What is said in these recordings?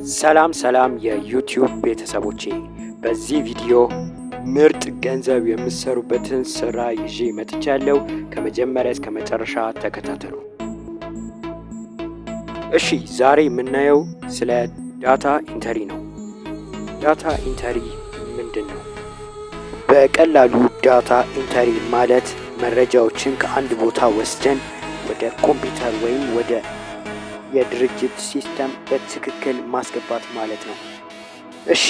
ሰላም የዩቲዩብ ቤተሰቦቼ፣ በዚህ ቪዲዮ ምርጥ ገንዘብ የምትሰሩበትን ስራ ይዤ መጥቻለሁ። ከመጀመሪያ እስከ መጨረሻ ተከታተሉ። እሺ፣ ዛሬ የምናየው ስለ ዳታ ኢንተሪ ነው። ዳታ ኢንተሪ ምንድን ነው? በቀላሉ ዳታ ኢንተሪ ማለት መረጃዎችን ከአንድ ቦታ ወስደን ወደ ኮምፒውተር ወይም ወደ የድርጅት ሲስተም በትክክል ማስገባት ማለት ነው። እሺ፣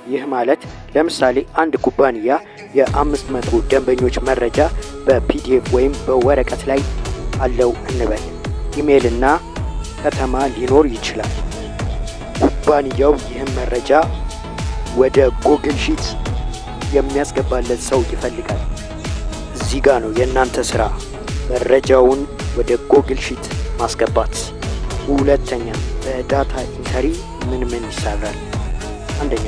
ይህ ማለት ለምሳሌ አንድ ኩባንያ የ500 ደንበኞች መረጃ በፒዲኤፍ ወይም በወረቀት ላይ አለው እንበል። ኢሜይል እና ከተማ ሊኖር ይችላል። ኩባንያው ይህን መረጃ ወደ ጉግል ሺት የሚያስገባለት ሰው ይፈልጋል። እዚህ ጋር ነው የእናንተ ስራ፣ መረጃውን ወደ ጉግል ሺት ማስገባት። ሁለተኛ፣ በዳታ ኢንተሪ ምን ይሰራል? አንደኛ፣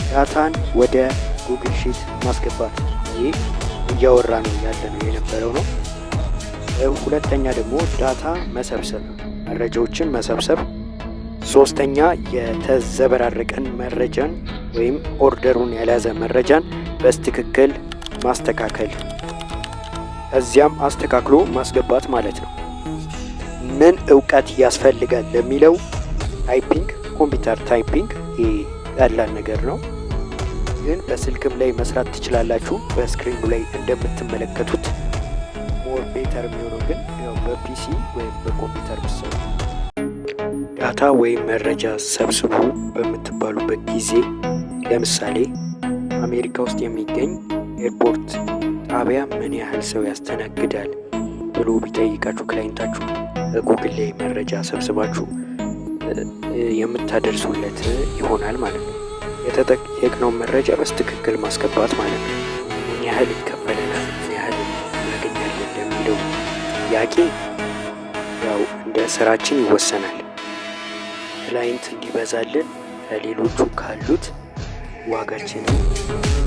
ዳታን ወደ ጉግል ሺት ማስገባት፣ ይህ እያወራ ነው የነበረው ነው። ሁለተኛ ደግሞ ዳታ መሰብሰብ፣ መረጃዎችን መሰብሰብ። ሶስተኛ፣ የተዘበራረቀን መረጃን ወይም ኦርደሩን ያልያዘ መረጃን በትክክል ማስተካከል፣ እዚያም አስተካክሎ ማስገባት ማለት ነው። ምን እውቀት ያስፈልጋል ለሚለው ታይፒንግ፣ ኮምፒውተር ታይፒንግ ቀላል ነገር ነው፣ ግን በስልክም ላይ መስራት ትችላላችሁ። በስክሪኑ ላይ እንደምትመለከቱት ሞር ቤተር የሚሆነው ግን በፒሲ ወይም በኮምፒውተር ብሰሩ። ዳታ ወይም መረጃ ሰብስቡ በምትባሉበት ጊዜ ለምሳሌ አሜሪካ ውስጥ የሚገኝ ኤርፖርት ጣቢያ ምን ያህል ሰው ያስተናግዳል ብሎ ቢጠይቃችሁ ክላይንታችሁ ጉግል ላይ መረጃ ሰብስባችሁ የምታደርሱለት ይሆናል ማለት ነው። የተጠየቅነው መረጃ በትክክል ማስገባት ማለት ነው። ምን ያህል ይከፈለናል፣ ምን ያህል እናገኛለን ለሚለው ጥያቄ ያው እንደ ስራችን ይወሰናል። ክላይንት እንዲበዛልን ከሌሎቹ ካሉት ዋጋችንን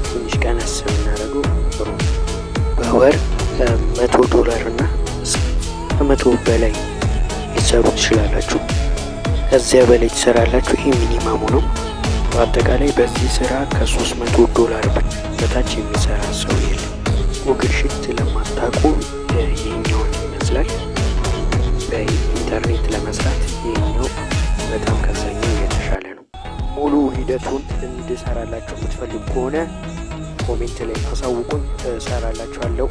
ትንሽ ቀነስ ብናደርገው ጥሩ። በወር $100 እና ከ100 በላይ ሊሰሩ ትችላላችሁ። ከዚያ በላይ ትሰራላችሁ። ይህ ሚኒማሙ ነው። በአጠቃላይ በዚህ ስራ $300 በታች የሚሰራ ሰው የለም። ጉግል ሺት ለማታውቁ ይህኛውን ይመስላል። በኢንተርኔት ለመስራት ይህኛው በጣም ከዛኛው የተሻለ ነው። ሙሉ ሂደቱን እንድሰራላችሁ የምትፈልጉ ከሆነ ኮሜንት ላይ አሳውቁኝ፣ እሰራላችኋለሁ።